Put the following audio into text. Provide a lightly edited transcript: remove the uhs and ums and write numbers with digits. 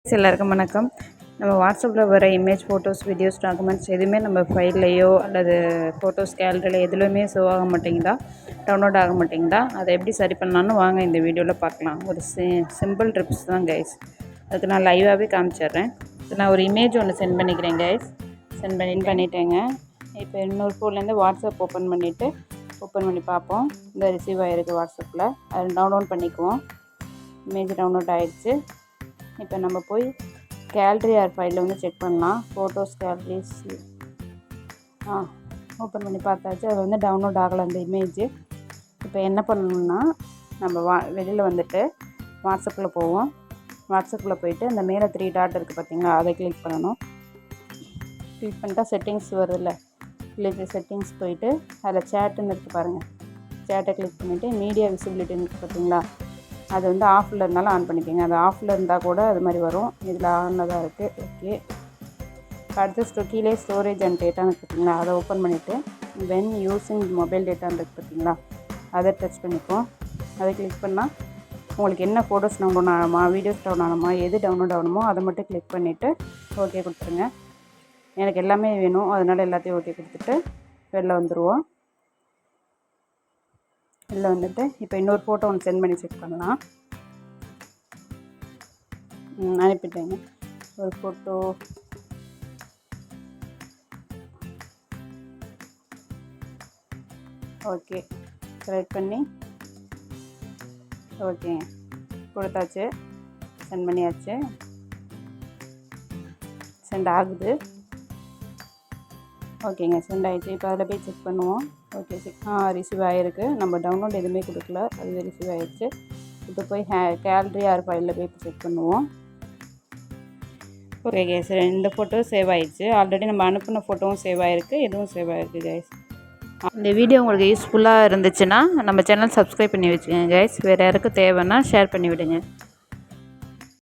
எல்லாருக்கும் வணக்கம். நம்ம வாட்ஸ்அப்பில் வர இமேஜ், ஃபோட்டோஸ், வீடியோஸ், டாக்குமெண்ட்ஸ் எதுவுமே நம்ம ஃபைல்லையோ அல்லது ஃபோட்டோஸ் கேலரியில் எதுலையுமே ஷோ ஆக மாட்டேங்குதா, டவுன்லோட் ஆக மாட்டேங்குதா, அதை எப்படி சரி பண்ணலான்னு வாங்க இந்த வீடியோவில் பார்க்கலாம். ஒரு சிம்பிள் டிப்ஸ் தான் கைஸ். அதுக்கு நான் லைவாகவே காமிச்சிட்றேன். நான் ஒரு இமேஜ் ஒன்று சென்ட் பண்ணிக்கிறேன் கைஸ். சென்ட் பண்ணிட்டேங்க. இப்போ இன்னொரு ஃபோன்லேருந்து வாட்ஸ்அப் ஓப்பன் பண்ணி பார்ப்போம். இந்த ரிசீவ் ஆகிருக்கு வாட்ஸ்அப்பில். அதை டவுன்லோட் பண்ணிக்குவோம். இமேஜ் டவுன்லோட் ஆகிடுச்சு. இப்போ நம்ம போய் கேலரி ஆர் ஃபைலில் வந்து செக் பண்ணலாம். ஃபோட்டோஸ் கேலரிஸ் ஓப்பன் பண்ணி பார்த்தாச்சு. அது வந்து டவுன்லோட் ஆகலை அந்த இமேஜ். இப்போ என்ன பண்ணணும்னா, நம்ம வெளியில் வந்துட்டு வாட்ஸ்அப்பில் போவோம். வாட்ஸ்அப்பில் போயிட்டு அந்த மேலே 3 டாட் இருக்குது பார்த்திங்களா, அதை கிளிக் பண்ணணும். கிளிக் பண்ணிட்டா செட்டிங்ஸ் வருதுல்ல, செட்டிங்ஸ் போயிட்டு அதில் சேட்டுன்னு இருக்குது பாருங்கள். சேட்டை கிளிக் பண்ணிவிட்டு மீடியா விசிபிலிட்டின்னு இருக்குது பார்த்திங்களா, அது வந்து ஆஃபில் இருந்தாலும் ஆன் பண்ணிக்கோங்க. அது ஆஃபில் இருந்தால் கூட அது மாதிரி வரும். இதில் ஆனில் தான் இருக்குது. ஓகே. அடுத்து கீழே ஸ்டோரேஜ் அண்ட் டேட்டான்னு பார்த்தீங்களா, அதை ஓப்பன் பண்ணிவிட்டு வென் யூஸிங் மொபைல் டேட்டான்னு இருக்குது பார்த்தீங்களா, அதை டச் பண்ணிப்போம். அதை கிளிக் பண்ணால் உங்களுக்கு என்ன ஃபோட்டோஸ் டவுன்லோட் ஆகணுமா, வீடியோஸ் டவுன் ஆகணுமா, எது டவுன்லோட் ஆகணுமோ அதை மட்டும் கிளிக் பண்ணிவிட்டு ஓகே கொடுத்துருங்க. எனக்கு எல்லாமே வேணும், அதனால் எல்லாத்தையும் ஓகே கொடுத்துட்டு வெளில வந்துடுவோம். வெளில வந்துட்டு இப்போ இன்னொரு ஃபோட்டோ ஒன்று சென்ட் பண்ணி செக் பண்ணலாம். அனுப்பிட்டேங்க ஒரு ஃபோட்டோ. ஓகே, செலக்ட் பண்ணி ஓகேங்க கொடுத்தாச்சு, சென்ட் பண்ணியாச்சு. சென்ட் ஆகுது. ஓகேங்க, சென்ட் ஆகிடுச்சு. இப்போ அதில் போய் செக் பண்ணுவோம். ஓகே, ரிசீவ் ஆகிருக்கு. நம்ம டவுன்லோட் எதுவுமே கொடுக்கல, அது ரிசீவ் ஆகிடுச்சு. இப்போ போய் கேலரி ஆர் ஃபைலில் போய் செக் பண்ணுவோம். ஓகே கேஸ், 2 ஃபோட்டோ சேவ் ஆகிடுச்சு. ஆல்ரெடி நம்ம அனுப்பின ஃபோட்டோவும் சேவ் ஆகிருக்கு, எதுவும் சேவ் ஆகிருக்கு கைஸ். இந்த வீடியோ உங்களுக்கு யூஸ்ஃபுல்லாக இருந்துச்சுன்னா நம்ம சேனல் சப்ஸ்கிரைப் பண்ணி வச்சுக்கோங்க கைஸ். வேறு யாருக்கும் தேவைன்னா ஷேர் பண்ணி விடுங்க.